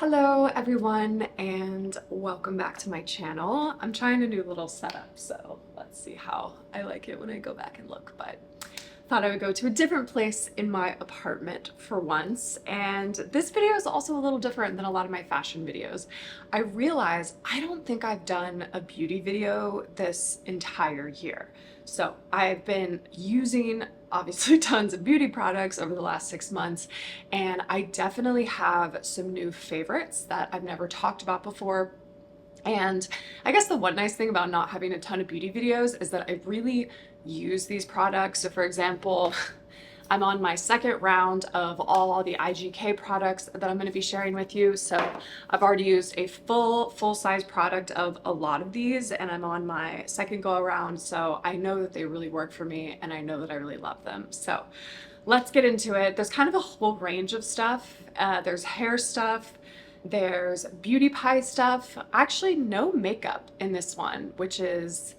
Hello everyone and welcome back to my channel. I'm trying a new little setup, so let's see how I like it when I go back and look, but thought I would go to a different place in my apartment for once. And this video is also a little different than a lot of my fashion videos. I realize I don't think I've done a beauty video this entire year. So I've been using obviously tons of beauty products over the last 6 months, and I definitely have some new favorites that I've never talked about before. And I guess the one nice thing about not having a ton of beauty videos is that I really use these products. So for example, I'm on my second round of all the IGK products that I'm going to be sharing with you. So I've already used a full-size product of a lot of these, and I'm on my second go around. So I know that they really work for me, and I know that I really love them. So let's get into it. There's kind of a whole range of stuff. There's hair stuff. There's beauty pie stuff. Actually, no makeup in this one, which is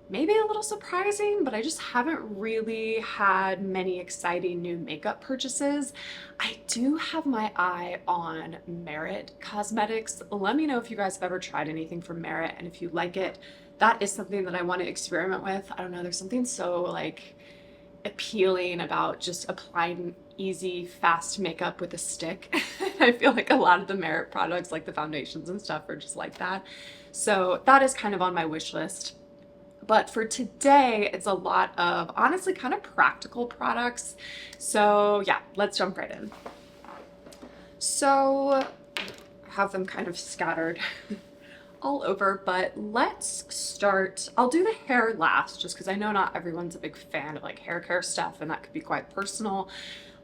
maybe a little surprising, but I just haven't really had many exciting new makeup purchases. I do have my eye on Merit Cosmetics. Let me know if you guys have ever tried anything from Merit, and if you like it. That is something that I want to experiment with. I don't know, there's something so like appealing about just applying easy, fast makeup with a stick. I feel like a lot of the Merit products, like the foundations and stuff, are just like that. So that is kind of on my wish list. But for today, it's a lot of honestly kind of practical products. So yeah, let's jump right in. So I have them kind of scattered all over, but let's start. I'll do the hair last just because I know not everyone's a big fan of like hair care stuff, and that could be quite personal.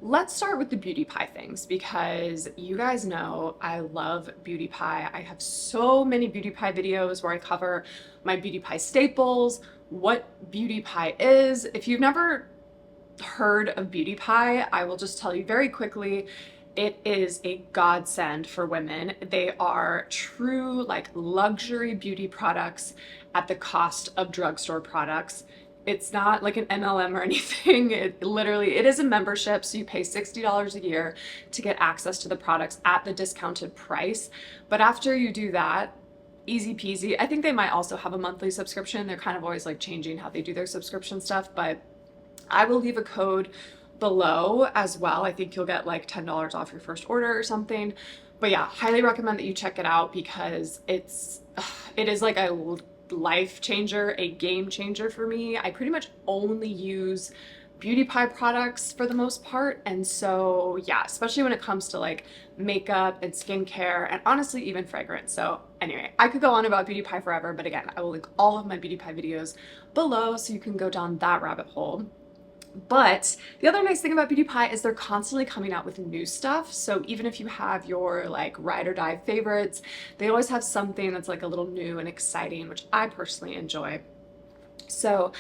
Let's start with the beauty pie things because you guys know I love beauty pie. I have so many beauty pie videos where I cover my beauty pie staples, what beauty pie is. If you've never heard of beauty pie, I will just tell you very quickly. It is a godsend for women. They are true like luxury beauty products at the cost of drugstore products. It's not like an MLM or anything. It is a membership, so you pay $60 a year to get access to the products at the discounted price. But after you do that, easy peasy. I think they might also have a monthly subscription. They're kind of always like changing how they do their subscription stuff, but I will leave a code below as well. I think you'll get like $10 off your first order or something. But yeah, highly recommend that you check it out because it is like a life changer, a game changer for me. I pretty much only use beauty pie products for the most part. And so yeah, especially when it comes to like makeup and skincare and honestly even fragrance. So anyway, I could go on about beauty pie forever, but again, I will link all of my beauty pie videos below so you can go down that rabbit hole. But the other nice thing about beauty pie is they're constantly coming out with new stuff. So even if you have your like ride or die favorites, they always have something that's like a little new and exciting, which I personally enjoy. So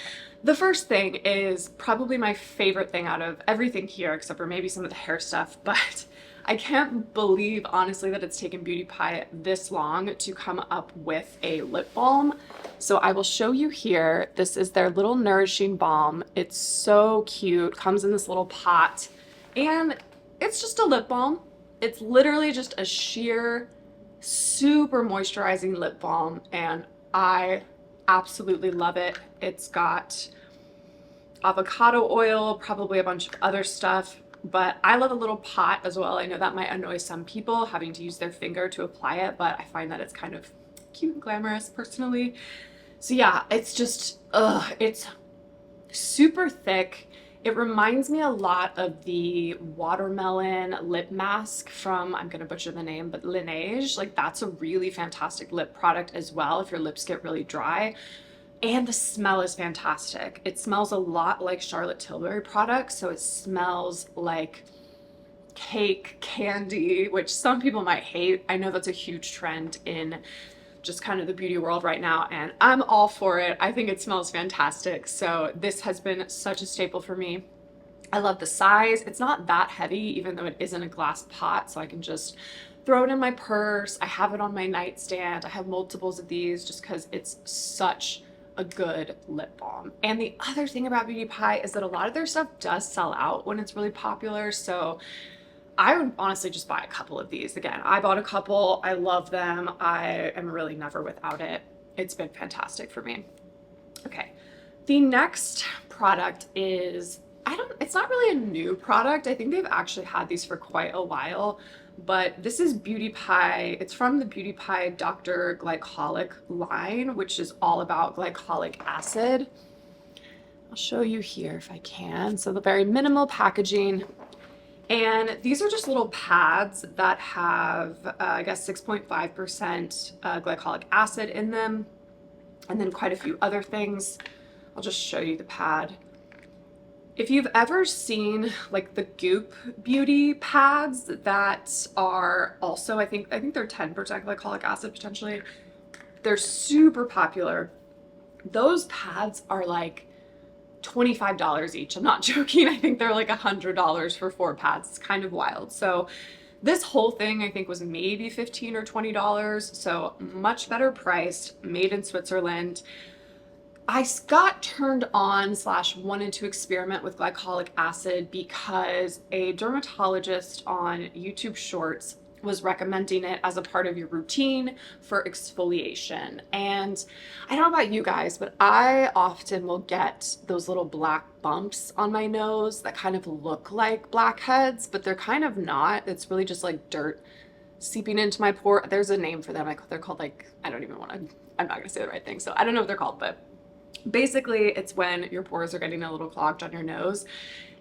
the first thing is probably my favorite thing out of everything here, except for maybe some of the hair stuff, but I can't believe honestly that it's taken Beauty Pie this long to come up with a lip balm. So I will show you here. This is their little nourishing balm. It's so cute, comes in this little pot, and it's just a lip balm. It's literally just a sheer, super moisturizing lip balm, and I absolutely love it. It's got avocado oil, probably a bunch of other stuff, but I love a little pot as well. I know that might annoy some people having to use their finger to apply it, but I find that it's kind of cute and glamorous personally. So yeah, it's just, it's super thick. It reminds me a lot of the watermelon lip mask from, I'm gonna butcher the name, but Laneige. Like that's a really fantastic lip product as well if your lips get really dry. And the smell is fantastic. It smells a lot like Charlotte Tilbury products, so it smells like cake, candy, which some people might hate. I know that's a huge trend in just kind of the beauty world right now, and I'm all for it. I think it smells fantastic. So this has been such a staple for me. I love the size. It's not that heavy, even though it is in a glass pot, so I can just throw it in my purse. I have it on my nightstand. I have multiples of these just because it's such a good lip balm. And the other thing about Beauty Pie is that a lot of their stuff does sell out when it's really popular. So I would honestly just buy a couple of these. Again, I bought a couple. I love them. I am really never without it. It's been fantastic for me. Okay. The next product is, it's not really a new product. I think they've actually had these for quite a while, but this is Beauty Pie. It's from the Beauty Pie Dr. Glycolic line, which is all about glycolic acid. I'll show you here if I can. So the very minimal packaging. And these are just little pads that have, I guess, 6.5% glycolic acid in them, and then quite a few other things. I'll just show you the pad. If you've ever seen like the Goop Beauty pads that are also, I think they're 10% glycolic acid potentially. They're super popular. Those pads are like $25 each. I'm not joking. I think they're like $100 for 4 pads. It's kind of wild. So this whole thing I think was maybe $15 or $20. So much better priced, made in Switzerland. I got turned on / wanted to experiment with glycolic acid because a dermatologist on YouTube Shorts was recommending it as a part of your routine for exfoliation. And I don't know about you guys, but I often will get those little black bumps on my nose that kind of look like blackheads, but they're kind of not. It's really just like dirt seeping into my pore. There's a name for them. They're called like, I don't even want to, I'm not gonna say the right thing. So I don't know what they're called, but basically it's when your pores are getting a little clogged on your nose.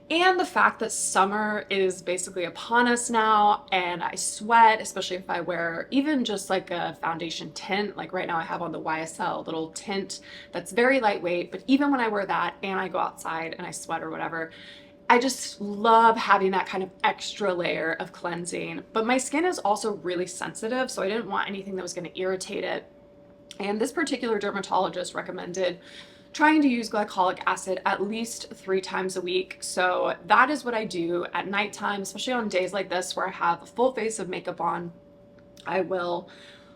And the fact that summer is basically upon us now, and I sweat, especially if I wear even just like a foundation tint. Like right now I have on the YSL little tint that's very lightweight, but even when I wear that and I go outside and I sweat or whatever, I just love having that kind of extra layer of cleansing. But my skin is also really sensitive, so I didn't want anything that was going to irritate it. And this particular dermatologist recommended trying to use glycolic acid at least 3 times a week. So that is what I do at nighttime, especially on days like this where I have a full face of makeup on. I will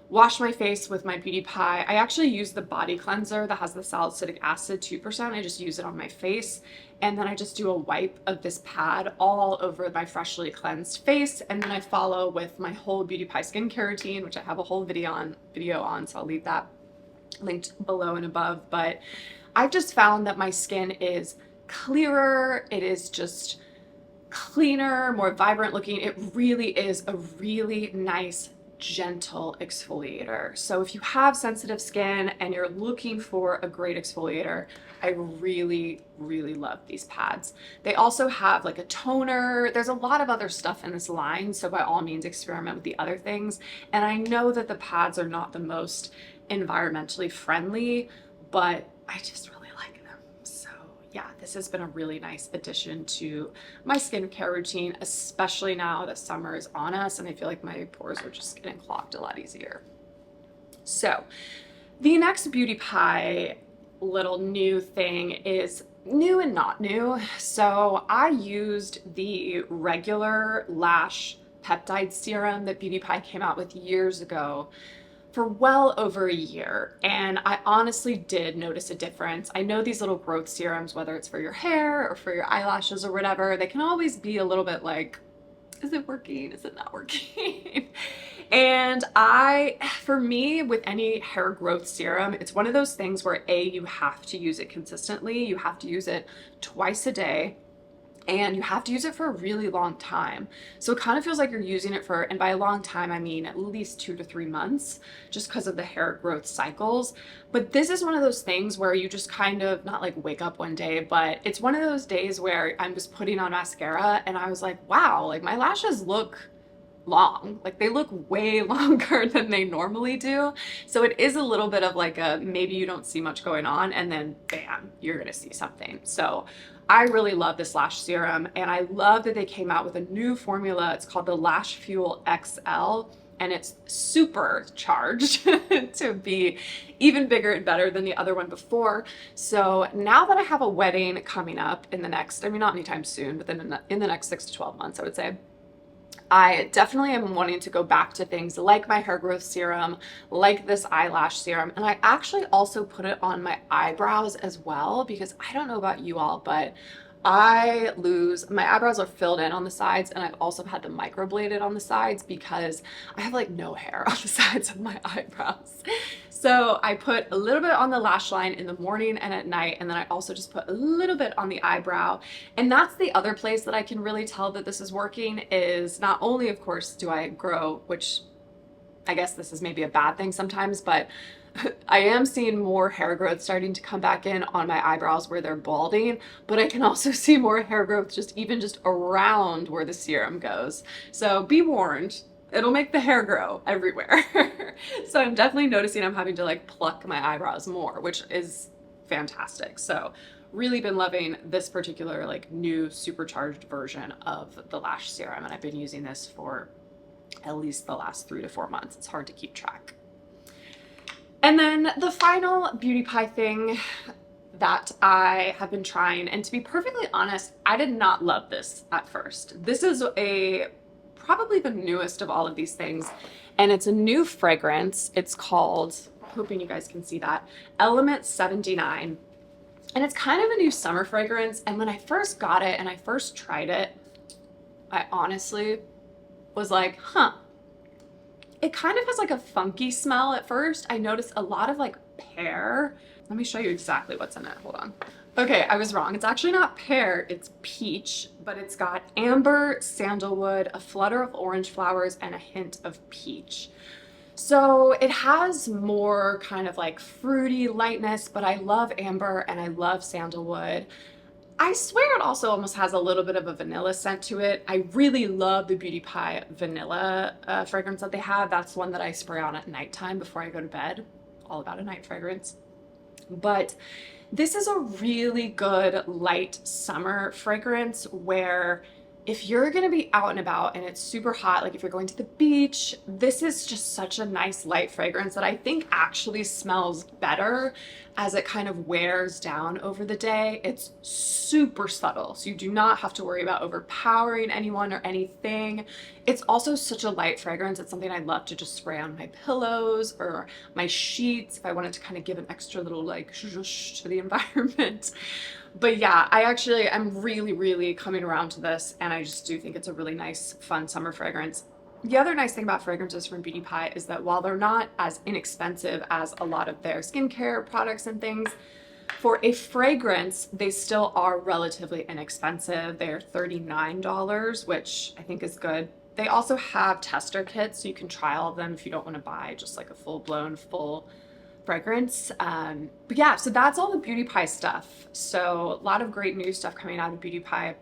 wash my face with my Beauty Pie. I actually use the body cleanser that has the salicylic acid 2%. I just use it on my face. And then I just do a wipe of this pad all over my freshly cleansed face. And then I follow with my whole Beauty Pie skincare routine, which I have a whole video on, so I'll leave that linked below and above. But I've just found that my skin is clearer. It is just cleaner, more vibrant looking. It really is a really nice, gentle exfoliator. So if you have sensitive skin and you're looking for a great exfoliator, I really, really love these pads. They also have like a toner. There's a lot of other stuff in this line, so by all means experiment with the other things. And I know that the pads are not the most environmentally friendly, but I just really like them. So yeah, this has been a really nice addition to my skincare routine, especially now that summer is on us and I feel like my pores are just getting clogged a lot easier. So the next Beauty Pie little new thing is new and not new. So I used the regular lash peptide serum that Beauty Pie came out with years ago for well over a year, and I honestly did notice a difference. I know these little growth serums, whether it's for your hair or for your eyelashes or whatever, they can always be a little bit like, is it working? Is it not working? And for me, with any hair growth serum, it's one of those things where you have to use it consistently. You have to use it twice a day. And you have to use it for a really long time. So it kind of feels like you're using it for, and by a long time, I mean at least 2 to 3 months, just because of the hair growth cycles. But this is one of those things where you just kind of, not like wake up one day, but it's one of those days where I'm just putting on mascara and I was like, wow, like my lashes look long. Like they look way longer than they normally do. So it is a little bit of like a, maybe you don't see much going on and then bam, you're gonna see something. So I really love this lash serum, and I love that they came out with a new formula. It's called the Lash Fuel XL, and it's super charged to be even bigger and better than the other one before. So now that I have a wedding coming up in the next, I mean, not anytime soon, but then in the next 6 to 12 months, I would say, I definitely am wanting to go back to things like my hair growth serum, like this eyelash serum, and I actually also put it on my eyebrows as well, because I don't know about you all, but My eyebrows are filled in on the sides, and I've also had them microbladed on the sides because I have like no hair on the sides of my eyebrows. So I put a little bit on the lash line in the morning and at night, and then I also just put a little bit on the eyebrow. And that's the other place that I can really tell that this is working, is not only, of course, do I grow, which I guess this is maybe a bad thing sometimes, but I am seeing more hair growth starting to come back in on my eyebrows where they're balding, but I can also see more hair growth just around where the serum goes. So be warned, it'll make the hair grow everywhere. So I'm definitely noticing I'm having to like pluck my eyebrows more, which is fantastic. So really been loving this particular like new supercharged version of the lash serum, and I've been using this for at least the last 3 to 4 months. It's hard to keep track. And then the final beauty pie thing that I have been trying, and to be perfectly honest, I did not love this at first. This is probably the newest of all of these things, and it's a new fragrance. It's called, hoping you guys can see that, Element 79. And it's kind of a new summer fragrance, and when I first got it and I first tried it, I honestly was like, huh. It kind of has like a funky smell at first. I noticed a lot of like pear. Let me show you exactly what's in it. Hold on. Okay, I was wrong. It's actually not pear, it's peach, but it's got amber, sandalwood, a flutter of orange flowers, and a hint of peach. So it has more kind of like fruity lightness, but I love amber and I love sandalwood. I swear it also almost has a little bit of a vanilla scent to it. I really love the Beauty Pie vanilla fragrance that they have. That's one that I spray on at nighttime before I go to bed. All about a night fragrance. But this is a really good light summer fragrance where if you're gonna be out and about and it's super hot, like if you're going to the beach, this is just such a nice light fragrance that I think actually smells better as it kind of wears down over the day. It's super subtle, so you do not have to worry about overpowering anyone or anything. It's also such a light fragrance. It's something I love to just spray on my pillows or my sheets if I wanted to kind of give an extra little like zhuzh to the environment. But yeah, I'm really coming around to this, and I just do think it's a really nice, fun summer fragrance. The other nice thing about fragrances from Beauty Pie is that while they're not as inexpensive as a lot of their skincare products and things, for a fragrance, they still are relatively inexpensive. They're $39, which I think is good. They also have tester kits, so you can try all of them if you don't want to buy just like a full-blown full fragrance. But yeah, so that's all the Beauty Pie stuff. So a lot of great new stuff coming out of Beauty Pie.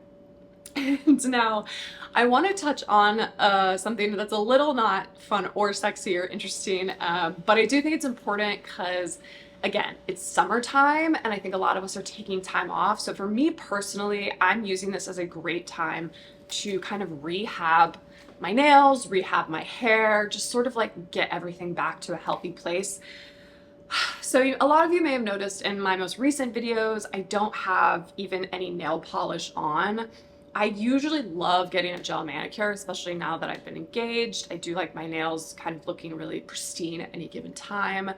And now I want to touch on something that's a little not fun or sexy or interesting, but I do think it's important because, again, it's summertime and I think a lot of us are taking time off. So for me personally, I'm using this as a great time to kind of rehab my nails, rehab my hair, just sort of like get everything back to a healthy place. So a lot of you may have noticed in my most recent videos, I don't have even any nail polish on. I usually love getting a gel manicure, especially now that I've been engaged. I do like my nails kind of looking really pristine at any given time.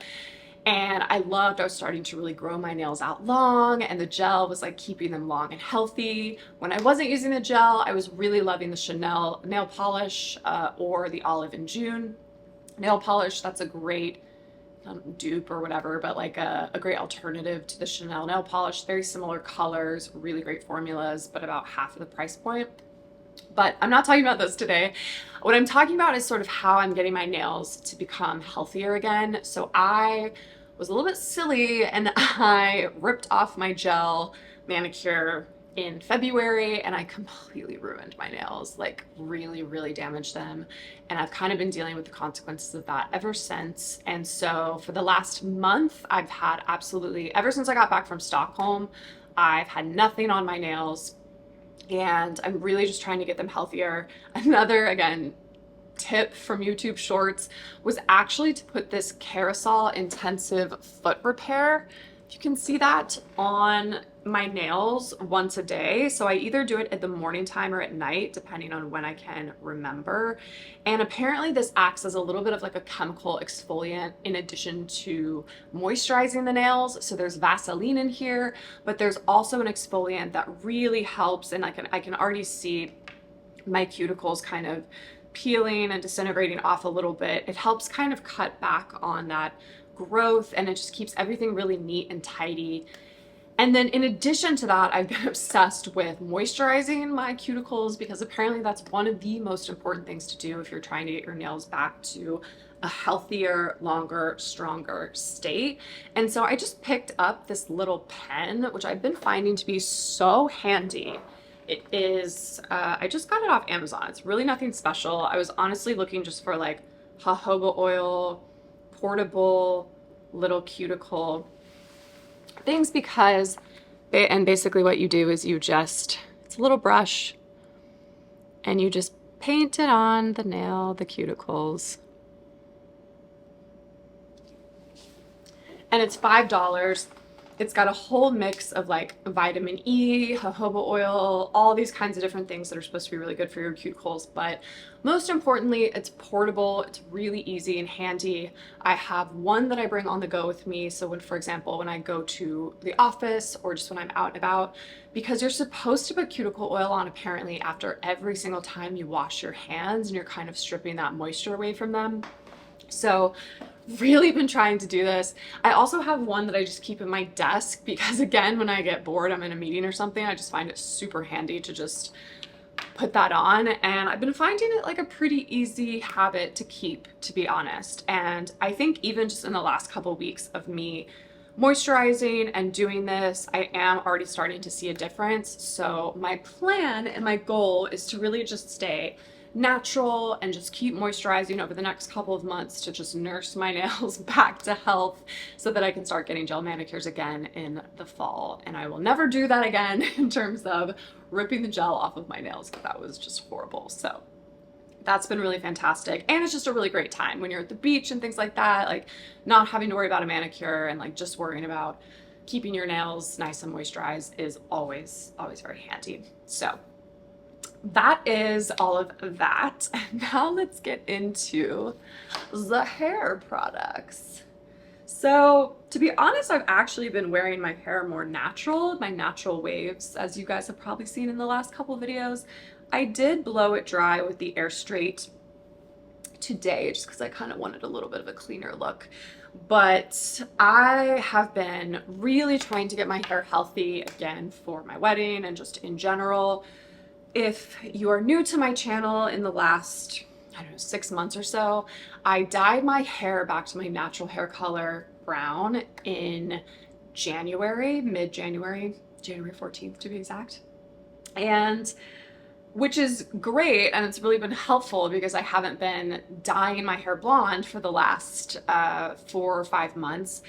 And I was starting to really grow my nails out long, and the gel was like keeping them long and healthy. When I wasn't using the gel, I was really loving the Chanel nail polish or the Olive and June nail polish. That's a great dupe or whatever, but like a great alternative to the Chanel nail polish. Very similar colors, really great formulas, but about half of the price point. But I'm not talking about those today. What I'm talking about is sort of how I'm getting my nails to become healthier again. So I was a little bit silly and I ripped off my gel manicure in February and I completely ruined my nails, like really damaged them. And I've kind of been dealing with the consequences of that ever since. And so for the last month, I've had ever since I got back from Stockholm, I've had nothing on my nails and I'm really just trying to get them healthier. Another, again, tip from YouTube Shorts was actually to put this Carousel intensive foot repair You can see that on my nails once a day. So I either do it at the morning time or at night, depending on when I can remember. And apparently this acts as a little bit of like a chemical exfoliant in addition to moisturizing the nails. So there's Vaseline in here, but there's also an exfoliant that really helps. And I can already see my cuticles kind of peeling and disintegrating off a little bit. It helps kind of cut back on that growth, and it just keeps everything really neat and tidy. And then in addition to that, I've been obsessed with moisturizing my cuticles because apparently that's one of the most important things to do if you're trying to get your nails back to a healthier, longer, stronger state. And so I just picked up this little pen, which I've been finding to be so handy. It is, I just got it off Amazon. It's really nothing special. I was honestly looking just for like jojoba oil, portable little cuticle things because and basically what you do is you just, it's a little brush and you just paint it on the nail, the cuticles. And it's $5. It's got a whole mix of like vitamin E, jojoba oil, all these kinds of different things that are supposed to be really good for your cuticles. But most importantly, it's portable. It's really easy and handy. I have one that I bring on the go with me. So when, for example, when I go to the office or just when I'm out and about, because you're supposed to put cuticle oil on apparently after every single time you wash your hands and you're kind of stripping that moisture away from them. So really been trying to do this. I also have one that I just keep in my desk because again, when I get bored, I'm in a meeting or something, I just find it super handy to just put that on. And I've been finding it like a pretty easy habit to keep, to be honest. And I think even just in the last couple of weeks of me moisturizing and doing this, I am already starting to see a difference. So my plan and my goal is to really just stay natural and just keep moisturizing over the next couple of months to just nurse my nails back to health so that I can start getting gel manicures again in the fall. And I will never do that again in terms of ripping the gel off of my nails because that was just horrible. So that's been really fantastic. And it's just a really great time when you're at the beach and things like that, like not having to worry about a manicure and like just worrying about keeping your nails nice and moisturized is always, always very handy. So that is all of that. Now let's get into the hair products. So to be honest, I've actually been wearing my hair more natural, my natural waves, as you guys have probably seen in the last couple of videos. I did blow it dry with the Air Straight today just because I kind of wanted a little bit of a cleaner look. But I have been really trying to get my hair healthy again for my wedding and just in general. If you are new to my channel in the last, I don't know, 6 months or so, I dyed my hair back to my natural hair color brown in January, mid-January, January 14th to be exact. And which is great, and it's really been helpful because I haven't been dyeing my hair blonde for the last 4 or 5 months.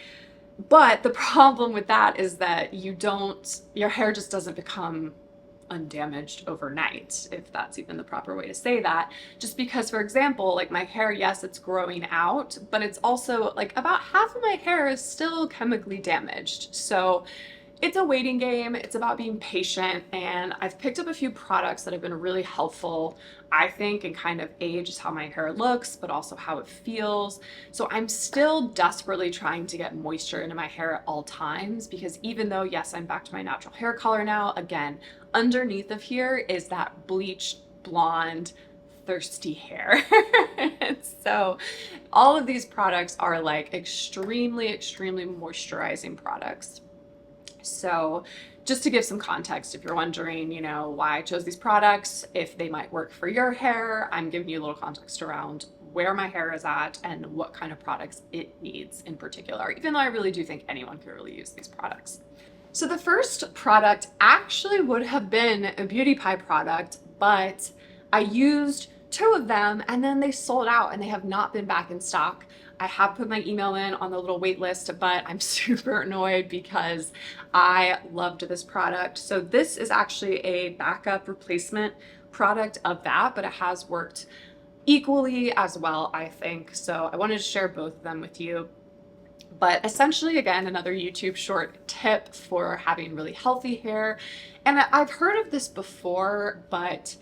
But the problem with that is that your hair just doesn't become undamaged overnight, if that's even the proper way to say that. Just because, for example, like my hair, yes, it's growing out, but it's also like about half of my hair is still chemically damaged. So it's a waiting game. It's about being patient, and I've picked up a few products that have been really helpful, I think, and kind of age how my hair looks, but also how it feels. So I'm still desperately trying to get moisture into my hair at all times because even though, yes, I'm back to my natural hair color now, again, underneath of here is that bleached blonde thirsty hair. So all of these products are like extremely moisturizing products. So just to give some context, if you're wondering, why I chose these products, if they might work for your hair, I'm giving you a little context around where my hair is at and what kind of products it needs in particular, even though I really do think anyone could really use these products. So the first product actually would have been a Beauty Pie product, but I used 2 of them and then they sold out and they have not been back in stock. I have put my email in on the little wait list, but I'm super annoyed because I loved this product. So this is actually a backup replacement product of that, but it has worked equally as well, I think. So I wanted to share both of them with you. But essentially, again, another YouTube short tip for having really healthy hair. And I've heard of this before, but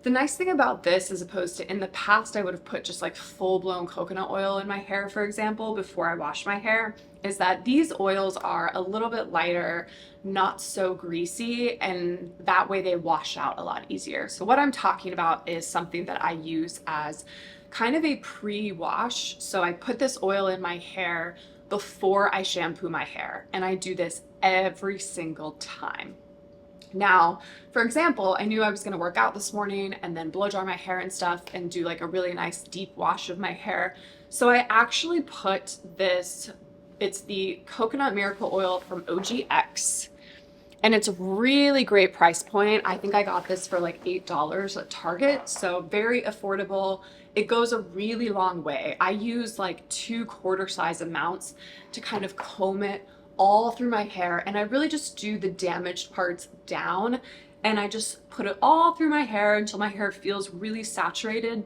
the nice thing about this, as opposed to in the past, I would have put just like full-blown coconut oil in my hair, for example, before I wash my hair, is that these oils are a little bit lighter, not so greasy, and that way they wash out a lot easier. So what I'm talking about is something that I use as kind of a pre-wash. So I put this oil in my hair before I shampoo my hair, and I do this every single time. Now, for example, I knew I was going to work out this morning and then blow dry my hair and stuff and do like a really nice deep wash of my hair. So I actually put this, it's the Coconut Miracle Oil from OGX. And it's a really great price point. I think I got this for like $8 at Target, so very affordable. It goes a really long way. I use like 2 quarter-size amounts to kind of comb it all through my hair, and I really just do the damaged parts down, and I just put it all through my hair until my hair feels really saturated.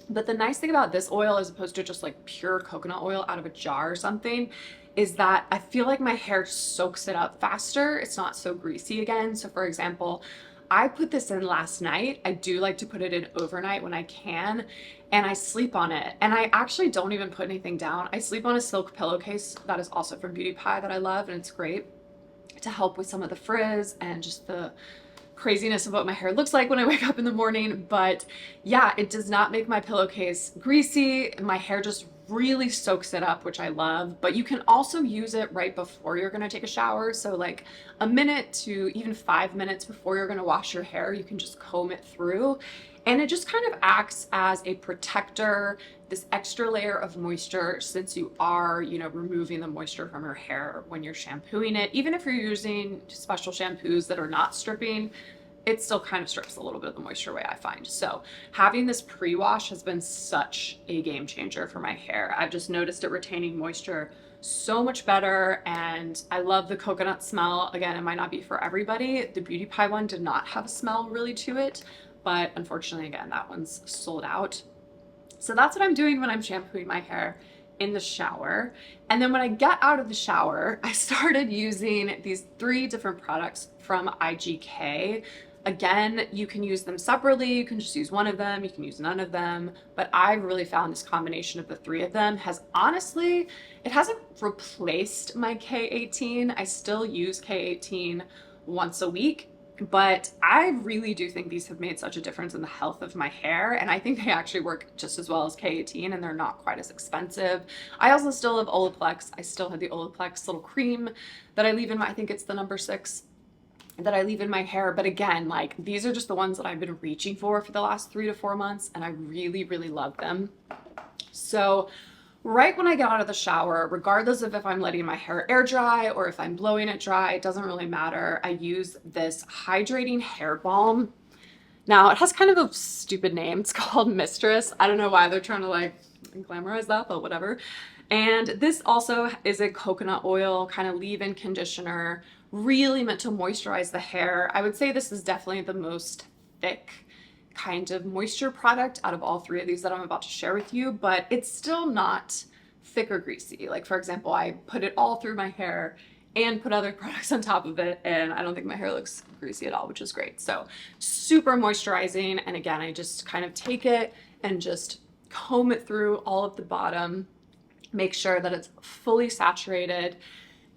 But the nice thing about this oil, as opposed to just like pure coconut oil out of a jar or something, is that I feel like my hair soaks it up faster. It's not so greasy again. So for example, I put this in last night. I do like to put it in overnight when I can, and I sleep on it. And I actually don't even put anything down. I sleep on a silk pillowcase that is also from Beauty Pie that I love, and it's great to help with some of the frizz and just the craziness of what my hair looks like when I wake up in the morning. But yeah, it does not make my pillowcase greasy. My hair just really soaks it up, which I love. But you can also use it right before you're gonna take a shower. So like a minute to even 5 minutes before you're gonna wash your hair, you can just comb it through. And it just kind of acts as a protector, this extra layer of moisture, since you are, removing the moisture from your hair when you're shampooing it. Even if you're using special shampoos that are not stripping, it still kind of strips a little bit of the moisture away, I find. So having this pre-wash has been such a game changer for my hair. I've just noticed it retaining moisture so much better, and I love the coconut smell. Again, it might not be for everybody. The Beauty Pie one did not have a smell really to it, but unfortunately, again, that one's sold out. So that's what I'm doing when I'm shampooing my hair in the shower. And then when I get out of the shower, I started using these 3 different products from IGK. Again, you can use them separately. You can just use one of them. You can use none of them. But I really found this combination of the 3 of them has honestly, it hasn't replaced my K18. I still use K18 once a week. But I really do think these have made such a difference in the health of my hair, and I think they actually work just as well as K18, and they're not quite as expensive. I also still have Olaplex. I still have the Olaplex little cream that I leave in my, I think it's the number 6 that I leave in my hair. But again, like, these are just the ones that I've been reaching for the last 3 to 4 months, and I really, really love them. So right when I get out of the shower, regardless of if I'm letting my hair air dry or if I'm blowing it dry, it doesn't really matter. I use this hydrating hair balm. Now, it has kind of a stupid name. It's called Mistress. I don't know why they're trying to like glamorize that, but whatever. And this also is a coconut oil kind of leave-in conditioner, really meant to moisturize the hair. I would say this is definitely the most thick kind of moisture product out of all 3 of these that I'm about to share with you, but it's still not thick or greasy. Like, for example, I put it all through my hair and put other products on top of it, and I don't think my hair looks greasy at all, which is great. So super moisturizing. And again, I just kind of take it and just comb it through all of the bottom, make sure that it's fully saturated.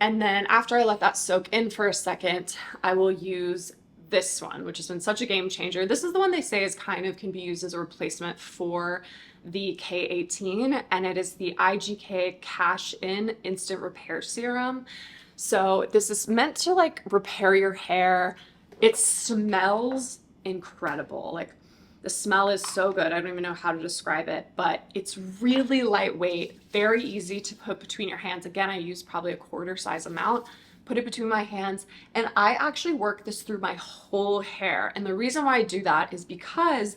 And then after I let that soak in for a second, I will use this one, which has been such a game changer. This is the one they say is kind of can be used as a replacement for the K18, and it is the IGK Cash-In Instant Repair Serum. So this is meant to like repair your hair. It smells incredible. Like, the smell is so good. I don't even know how to describe it, but it's really lightweight, very easy to put between your hands. Again, I use probably a quarter-size amount. Put it between my hands, and I actually work this through my whole hair. And the reason why I do that is because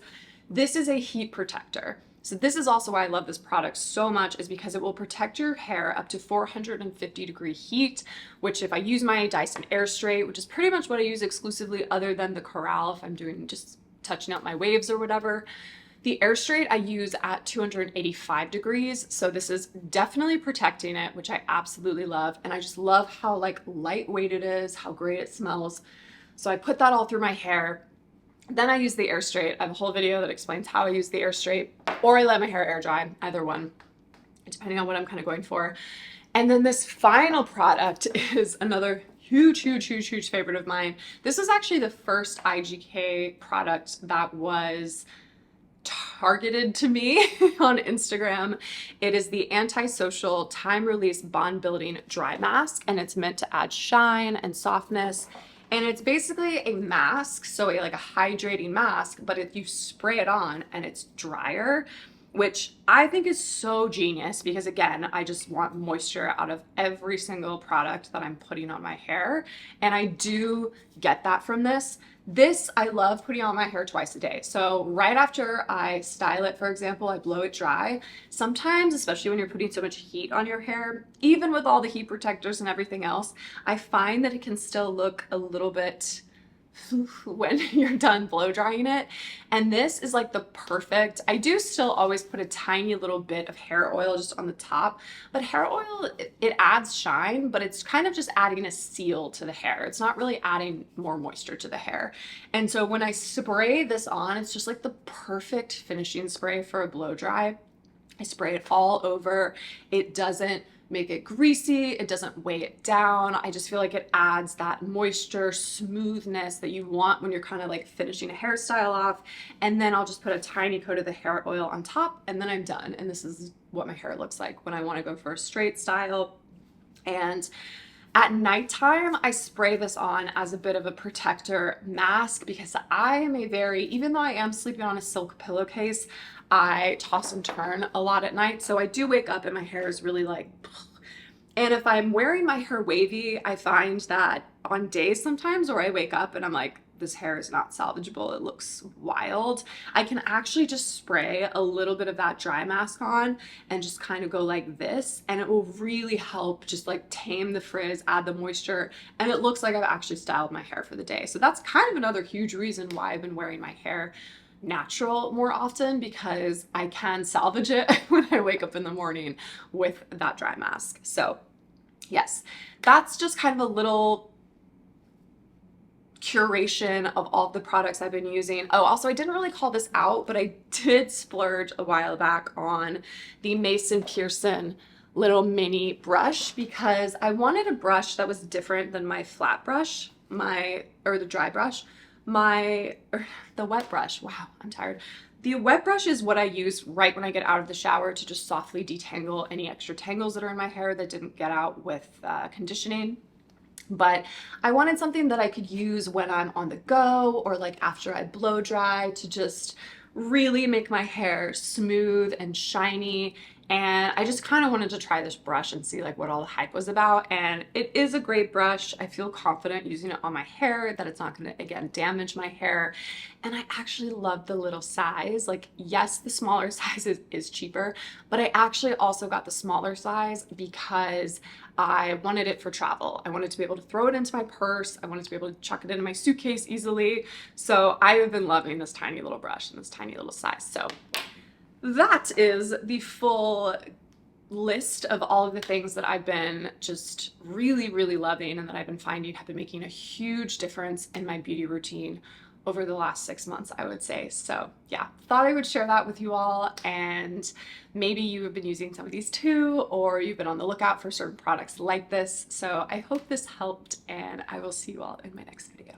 this is a heat protector. So this is also why I love this product so much, is because it will protect your hair up to 450-degree heat, which if I use my Dyson Airstrait, which is pretty much what I use exclusively other than the Corral if I'm doing just touching up my waves or whatever, The air straight I use at 285 degrees, so this is definitely protecting it, which I absolutely love. And I just love how like lightweight it is, how great it smells. So I put that all through my hair. Then I use the air straight. I have a whole video that explains how I use the air straight, or I let my hair air dry, either one, depending on what I'm kind of going for. And then this final product is another huge, huge, huge, huge favorite of mine. This is actually the first IGK product that was targeted to me on Instagram. It is the Antisocial Time Release Bond Building Dry Mask, and it's meant to add shine and softness. And it's basically a mask, so like a hydrating mask, but if you spray it on and it's drier, which I think is so genius because again, I just want moisture out of every single product that I'm putting on my hair. And I do get that from this. This I love putting on my hair twice a day. So right after I style it, for example, I blow it dry. Sometimes, especially when you're putting so much heat on your hair, even with all the heat protectors and everything else, I find that it can still look a little bit when you're done blow drying it. And this is like the perfect, I do still always put a tiny little bit of hair oil just on the top, but hair oil, it adds shine, but it's kind of just adding a seal to the hair. It's not really adding more moisture to the hair. And so when I spray this on, it's just like the perfect finishing spray for a blow dry. I spray it all over. It doesn't make it greasy, it doesn't weigh it down. I just feel like it adds that moisture, smoothness that you want when you're kind of like finishing a hairstyle off. And then I'll just put a tiny coat of the hair oil on top and then I'm done. And this is what my hair looks like when I want to go for a straight style. And at nighttime, I spray this on as a bit of a protector mask because I am even though I am sleeping on a silk pillowcase, I toss and turn a lot at night. So I do wake up and my hair is really like, and if I'm wearing my hair wavy, I find that on days sometimes where I wake up and I'm like, this hair is not salvageable, it looks wild, I can actually just spray a little bit of that dry mask on and just kind of go like this, and it will really help just like tame the frizz, add the moisture, and it looks like I've actually styled my hair for the day. So that's kind of another huge reason why I've been wearing my hair natural more often, because I can salvage it when I wake up in the morning with that dry mask. So yes, that's just kind of a little curation of all the products I've been using. Oh, also I didn't really call this out, but I did splurge a while back on the Mason Pearson little mini brush because I wanted a brush that was different than my flat brush, or the dry brush. The wet brush, wow, I'm tired. The wet brush is what I use right when I get out of the shower to just softly detangle any extra tangles that are in my hair that didn't get out with conditioning. But I wanted something that I could use when I'm on the go or like after I blow dry to just really make my hair smooth and shiny. And I just kind of wanted to try this brush and see like what all the hype was about. And it is a great brush. I feel confident using it on my hair, that it's not going to, again, damage my hair. And I actually love the little size. Like, yes, the smaller size is cheaper, but I actually also got the smaller size because I wanted it for travel. I wanted to be able to throw it into my purse. I wanted to be able to chuck it into my suitcase easily. So I have been loving this tiny little brush and this tiny little size. So that is the full list of all of the things that I've been just really, really loving and that I've been finding have been making a huge difference in my beauty routine over the last 6 months, I would say. So yeah, thought I would share that with you all, and maybe you have been using some of these too, or you've been on the lookout for certain products like this. So I hope this helped, and I will see you all in my next video.